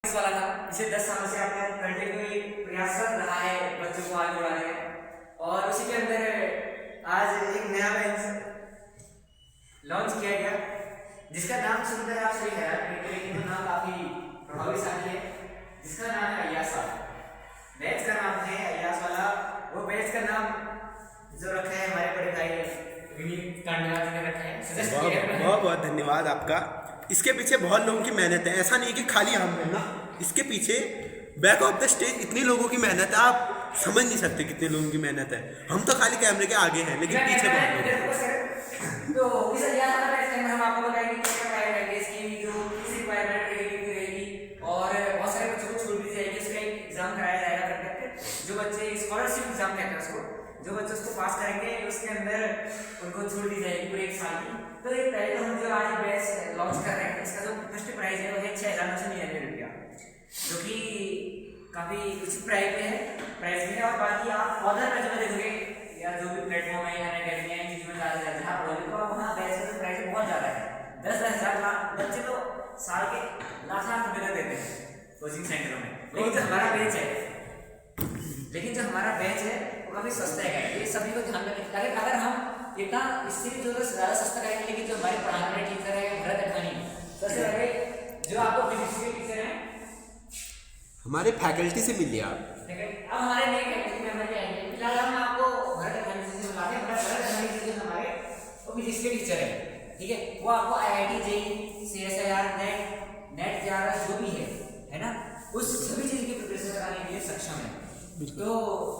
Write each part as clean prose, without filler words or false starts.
इस वाला था, इसे 10 सालों से आपने कंटिन्यू प्रयासरत रहा है बच्चों को आगे बढ़ाने का, और उसी के अंदर आज एक नया बेंच लॉन्च किया गया जिसका नाम सुनकर आप सही हैरान करेंगे, लेकिन वो नाम काफी प्रभावशाली है, जिसका नाम है अय्यास वाला। बेंच का नाम है अय्यास वाला। वो बेंच का नाम जो रखा है हमारे बड़े भाई विनीत कांडवा जी ने रखा है। बहुत बहुत धन्यवाद आपका। इसके पीछे बहुत लोगों की मेहनत है, ऐसा नहीं कि खाली हम हैं ना, इसके पीछे बैक ऑफ द स्टेज इतनी लोगों की मेहनत है, आप समझ नहीं सकते कितने लोगों की मेहनत है। हम तो खाली कैमरे के आगे हैं, लेकिन पीछे बहुत लोग हैं। तो इस अय्यास वाला बेंच में हम आपको बताएंगे क्या पढ़ाई इसकी जो किस रिक्वायरमेंट रहेगी, और बहुत सारे बच्चों को छूट दी जाएगी। उसका एक एग्जाम कराया जाएगा करके, जो बच्चे स्कॉलरशिप एग्जाम कहते हैं उसको, जो बच्चे उसको पास करेंगे उसके अंदर उनको छूट दी जाएगी पूरे 1 साल की। तो ये पहले हम जो आज बैच लॉन्च कर रहे हैं, इसका जो फर्स्ट प्राइस है वो है 6,999 रुपया, जो कि काफ़ी उचित प्राइस में है। और बाकी आप ऑर्डर में जो देखोगे या जो भी प्लेटफॉर्म है या अकेडमी है जिसमें ज़्यादा ज़्यादा आप बोले तो वहाँ बैच का प्राइस बहुत ज़्यादा है। 10-10 हज़ार बच्चे तो साल के लाख रुपये देते हैं कोचिंग सेंटरों में, लेकिन जो हमारा बैच है वो काफ़ी सस्ता है। ये सभी को ध्यान में रखें। अगर हम इतना इससे भी जो ज़्यादा सस्ता करेंगे, लेकिन जो हमारे पढ़ाने वाले टीचर है भरत अठानी, सबसे पहले जो आपको फिजिक्स के टीचर हैं हमारे फैकल्टी से मिलिए आप। अब हमारे नए फैकल्टी मेंबर क्या आएंगे, फिलहाल हम आपको भरत अठानी से बुलाते हैं। भरत अठानी जी जो हमारे वो फिजिक्स के टीचर है, ठीक है, वो आपको IIT JEE CSIR net JRF जो भी है ना, उस सभी चीज़ की प्रिपरेशन कराने के लिए सक्षम है। तो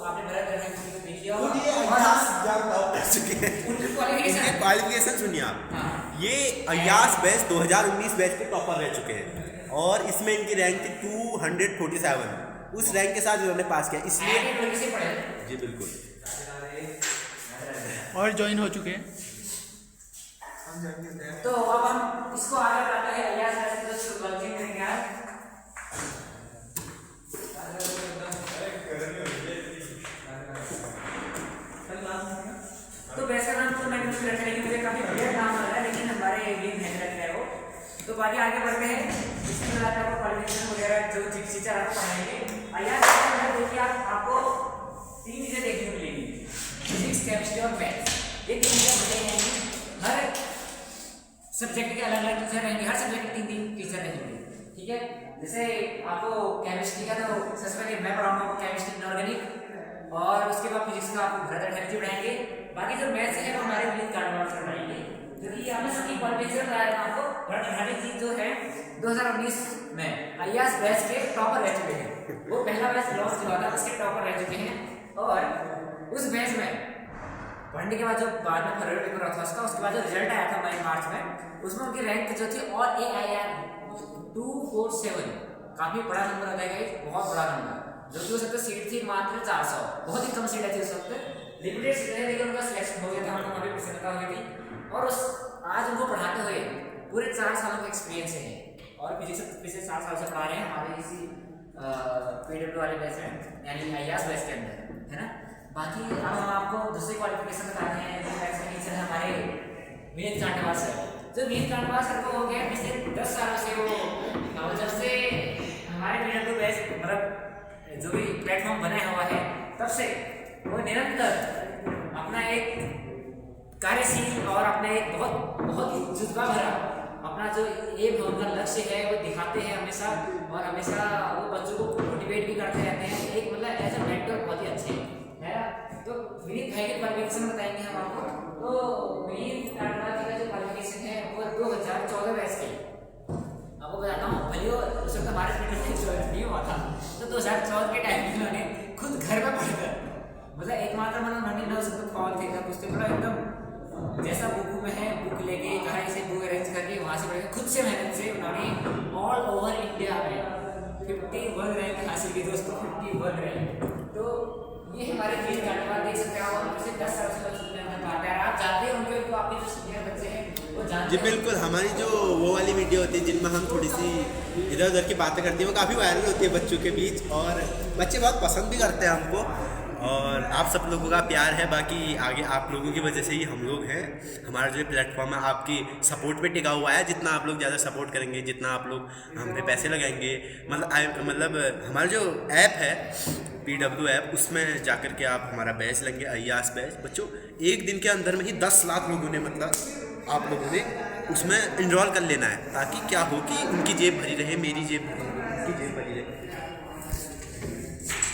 आपने भरत अठानी जी को देख लिया और उनके क्वालिफिकेशन सुनिए आप। ये अय्यास बैच 2019 बैच के टॉपर रह चुके हैं, और इसमें इनकी रैंक थी 247। उस रैंक के साथ इन्होंने पास किया, इसलिए जी बिल्कुल, और ज्वाइन हो चुके हैं। तो अब हम इसको आगे बढ़ाते हैं। अय्यास बैच को लॉन्चिंग करेंगे आज। तो वैसा नाम तो मैं कुछ रखने की मुझे काफी बढ़िया नाम आ रहा है, लेकिन हमारे ये नहीं रख रहे हो। तो बाकी आगे बढ़ते हैं। इसके बाद आपको क्वालिफिकेशन वगैरह जो टीचर आपको पढ़ाएंगे। अय्यास बैच देखिए आपको 3 चीजें देखने को मिलेंगी, फिजिक्स, केमिस्ट्री और मैथ्स। ये 3 चीजें मिलेंगी। हर सब्जेक्ट के अलग अलग टीचर रहेंगे, हर सब्जेक्ट के 3 टीचर रहेंगे, ठीक है। जैसे आपको केमिस्ट्री का तो सबसे पहले मैं पढ़ाऊंगा आपको केमिस्ट्री इनऑर्गेनिक, और उसके बाद फिजिक्स का आपको भरत अठानी जी पढ़ाएंगे। बाकी जो मैथ्स है वो हमारे विनीत कांडवा से पढ़ाएंगे, क्योंकि आपने सभी क्वालिफिकेशन बताया था आपको। भरत अठानी जी जो है 2019 में अय्यास बैच के टॉपर रह चुके हैं। वो पहला बैच लॉन्च हुआ था, उसके टॉपर रह चुके हैं। और उस बैच में पढ़ने के बाद जो बाद में फरवरी पेपर हुआ था उसके बाद जो रिजल्ट आया था मई मार्च में, उसमें उनकी रैंक जो थी और AIR 247, काफी बड़ा नंबर होता है, बहुत बड़ा नंबर, जो कि उस वक्त सीट थी मात्र 400, बहुत ही कम सीट थी उस वक्त, लिमिटेड सीट है, लेकिन उनका सिलेक्शन हो गया था, उनको काफी प्रसन्नता हो गई थी। और आज उनको पढ़ाते हुए पूरे 4 सालों का एक्सपीरियंस है, और फिजिक्स पिछले 7 साल से पढ़ा रहे हैं हमारे इसी PW वाले बैच में, यानी अय्यास बैच के अंदर, है ना। बाकी अब हम आपको दूसरी क्वालिफिकेशन बताते हैं। जो बैच के टीचर है हमारे विनीत कांडवा सर। जो विनीत कांडवा सर को हो गया पिछले 10 सालों से, वो जब से हमारे PW बैच मतलब जो भी प्लेटफॉर्म बना हुआ है तब से वो निरंतर अपना एक कार्यशील और अपने एक बहुत ही जुज्बा भरा अपना जो एम उनका लक्ष्य है वो दिखाते हैं हमेशा, और हमेशा वो बच्चों को मोटिवेट भी करते रहते हैं। एक मतलब एज अ मेंटर बहुत ही अच्छे है। तो विनीत भाई के क्वालिफिकेशन बताएंगे हम आपको। तो विनीत कांडवा जी का जो क्वालिफिकेशन है वो 2014 बैच की आपको बताता हूँ। भले उस वक्त हमारे नहीं हुआ था, तो 2014 के टाइम में उन्होंने खुद घर में पढ़कर, मतलब एकमात्र उन्होंने उस वक्त कॉल थे कुछ तो पूरा एकदम जैसा बुक में है बुक लेके कहीं से बुक अरेंज करके वहाँ से पढ़कर खुद से मेहनत से उन्होंने ऑल ओवर इंडिया में 51 रैंक हासिल की दोस्तों, 51 रैंक। तो ये हमारे विनीत कांडवा देख सकते हैं, और पिछले 10 साल से आप जानते होंगे उनको, आपके जो सीनियर बच्चे हैं वो जानते जी बिल्कुल। हमारी जो वो वाली वीडियो होती है जिनमें हम थोड़ी सी इधर उधर की बातें करते हैं, वो काफ़ी वायरल होती है बच्चों के बीच, और बच्चे बहुत पसंद भी करते हैं हमको। और आप सब लोगों का प्यार है, बाकी आगे आप लोगों की वजह से ही हम लोग हैं। हमारा जो प्लेटफॉर्म है आपकी सपोर्ट पे टिका हुआ है। जितना आप लोग ज़्यादा सपोर्ट करेंगे, जितना आप लोग हम पे पैसे लगाएंगे, मतलब हमारा जो ऐप है PW ऐप, उसमें जाकर के आप हमारा बैच लेंगे, अय्यास बैच। बच्चों एक दिन के अंदर में ही 10 लाख लोगों ने, मतलब आप लोगों ने उसमें इनरोल कर लेना है, ताकि क्या हो कि उनकी जेब भरी रहे, मेरी जेब भरी रहे, उनकी जेब भरी रहे।